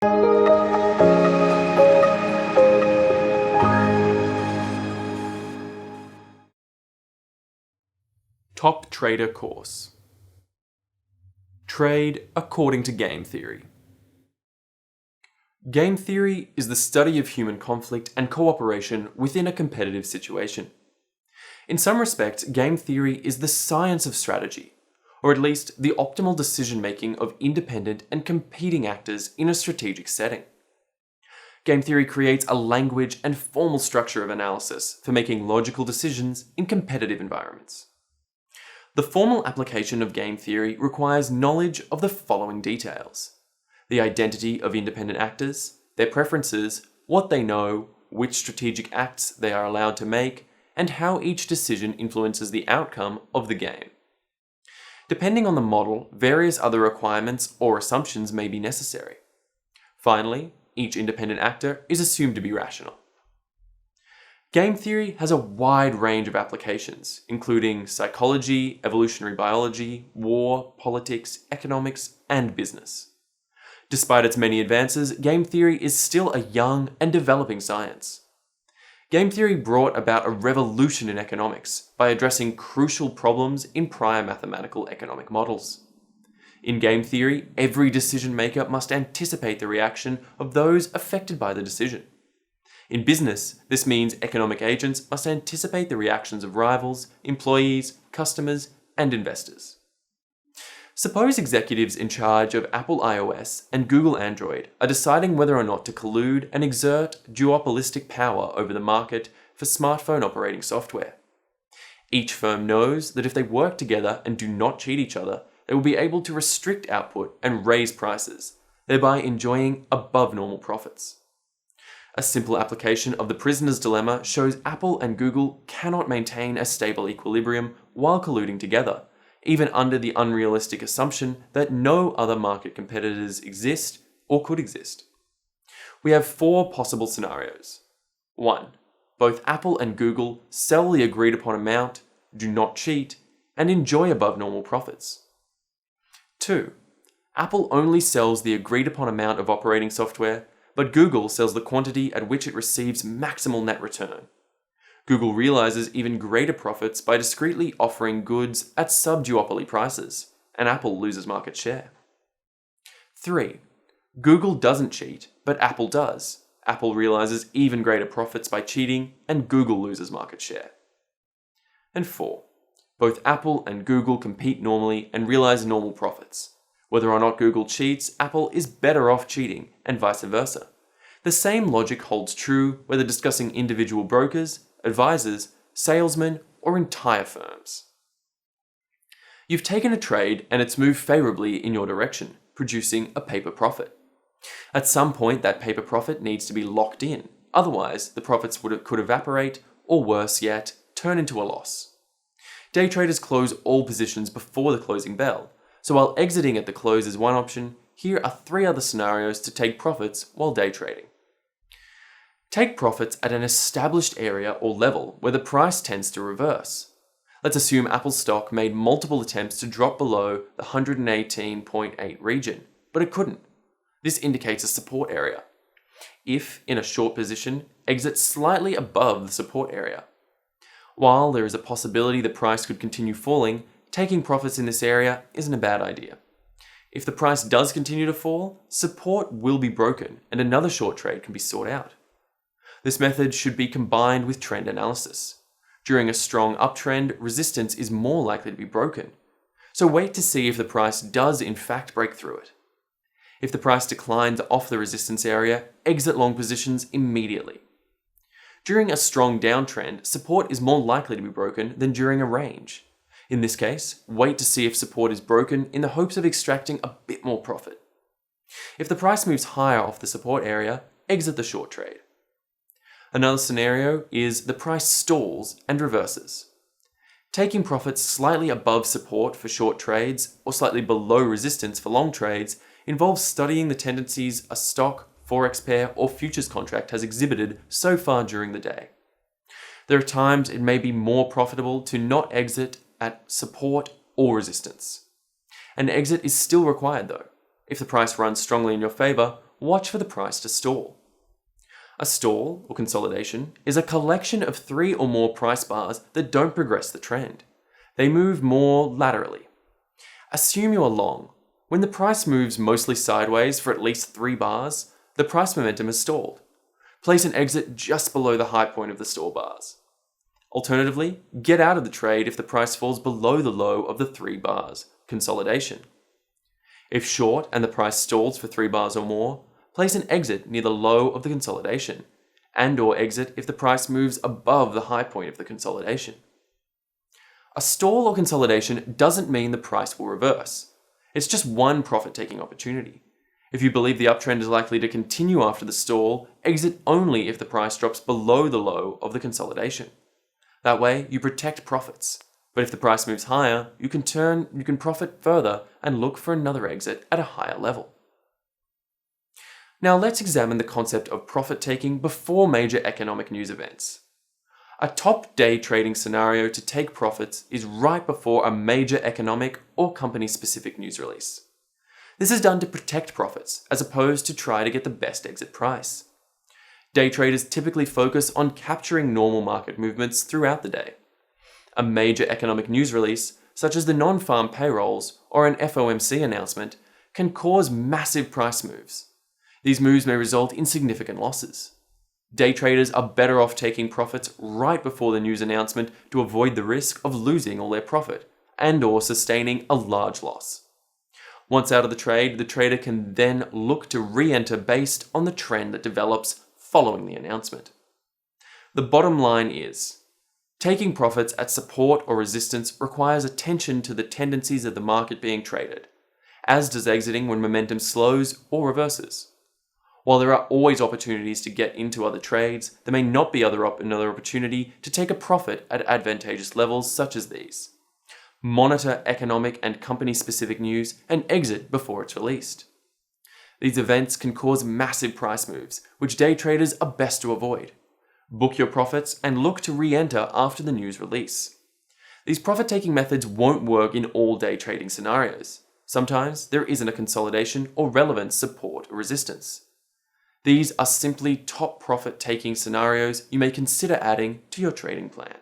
Top Trader Course. Trade according to game theory. Game theory is the study of human conflict and cooperation within a competitive situation. In some respects, game theory is the science of strategy, or at least the optimal decision-making of independent and competing actors in a strategic setting. Game theory creates a language and formal structure of analysis for making logical decisions in competitive environments. The formal application of game theory requires knowledge of the following details: the identity of independent actors, their preferences, what they know, which strategic acts they are allowed to make, and how each decision influences the outcome of the game. Depending on the model, various other requirements or assumptions may be necessary. Finally, each independent actor is assumed to be rational. Game theory has a wide range of applications, including psychology, evolutionary biology, war, politics, economics, and business. Despite its many advances, game theory is still a young and developing science. Game theory brought about a revolution in economics by addressing crucial problems in prior mathematical economic models. In game theory, every decision maker must anticipate the reaction of those affected by the decision. In business, this means economic agents must anticipate the reactions of rivals, employees, customers, and investors. Suppose executives in charge of Apple iOS and Google Android are deciding whether or not to collude and exert duopolistic power over the market for smartphone operating software. Each firm knows that if they work together and do not cheat each other, they will be able to restrict output and raise prices, thereby enjoying above normal profits. A simple application of the prisoner's dilemma shows Apple and Google cannot maintain a stable equilibrium while colluding together, even under the unrealistic assumption that no other market competitors exist or could exist. We have four possible scenarios. 1. Both Apple and Google sell the agreed upon amount, do not cheat, and enjoy above normal profits. 2. Apple only sells the agreed upon amount of operating software, but Google sells the quantity at which it receives maximal net return. Google realizes even greater profits by discreetly offering goods at sub-duopoly prices, and Apple loses market share. 3. Google doesn't cheat, but Apple does. Apple realizes even greater profits by cheating, and Google loses market share. And 4. Both Apple and Google compete normally and realize normal profits. Whether or not Google cheats, Apple is better off cheating, and vice versa. The same logic holds true whether discussing individual brokers, advisors, salesmen, or entire firms. You've taken a trade and it's moved favorably in your direction, producing a paper profit. At some point, that paper profit needs to be locked in, otherwise the profits could evaporate, or worse yet, turn into a loss. Day traders close all positions before the closing bell, so while exiting at the close is one option, here are 3 other scenarios to take profits while day trading. Take profits at an established area or level where the price tends to reverse. Let's assume Apple stock made multiple attempts to drop below the 118.8 region, but it couldn't. This indicates a support area. If in a short position, exit slightly above the support area. While there is a possibility the price could continue falling, taking profits in this area isn't a bad idea. If the price does continue to fall, support will be broken and another short trade can be sought out. This method should be combined with trend analysis. During a strong uptrend, resistance is more likely to be broken. So wait to see if the price does in fact break through it. If the price declines off the resistance area, exit long positions immediately. During a strong downtrend, support is more likely to be broken than during a range. In this case, wait to see if support is broken in the hopes of extracting a bit more profit. If the price moves higher off the support area, exit the short trade. Another scenario is the price stalls and reverses. Taking profits slightly above support for short trades or slightly below resistance for long trades involves studying the tendencies a stock, forex pair, or futures contract has exhibited so far during the day. There are times it may be more profitable to not exit at support or resistance. An exit is still required though. If the price runs strongly in your favor, watch for the price to stall. A stall, or consolidation, is a collection of 3 or more price bars that don't progress the trend. They move more laterally. Assume you are long. When the price moves mostly sideways for at least 3 bars, the price momentum has stalled. Place an exit just below the high point of the stall bars. Alternatively, get out of the trade if the price falls below the low of the 3 bars, consolidation. If short and the price stalls for 3 bars or more, place an exit near the low of the consolidation, and/or exit if the price moves above the high point of the consolidation. A stall or consolidation doesn't mean the price will reverse. It's just one profit-taking opportunity. If you believe the uptrend is likely to continue after the stall, exit only if the price drops below the low of the consolidation. That way, you protect profits. But if the price moves higher, you can profit further and look for another exit at a higher level. Now let's examine the concept of profit-taking before major economic news events. A top day trading scenario to take profits is right before a major economic or company-specific news release. This is done to protect profits, as opposed to try to get the best exit price. Day traders typically focus on capturing normal market movements throughout the day. A major economic news release, such as the non-farm payrolls or an FOMC announcement, can cause massive price moves. These moves may result in significant losses. Day traders are better off taking profits right before the news announcement to avoid the risk of losing all their profit and/or sustaining a large loss. Once out of the trade, the trader can then look to re-enter based on the trend that develops following the announcement. The bottom line is, taking profits at support or resistance requires attention to the tendencies of the market being traded, as does exiting when momentum slows or reverses. While there are always opportunities to get into other trades, there may not be another opportunity to take a profit at advantageous levels such as these. Monitor economic and company-specific news and exit before it's released. These events can cause massive price moves, which day traders are best to avoid. Book your profits and look to re-enter after the news release. These profit-taking methods won't work in all day trading scenarios. Sometimes there isn't a consolidation or relevant support or resistance. These are simply top profit-taking scenarios you may consider adding to your trading plan.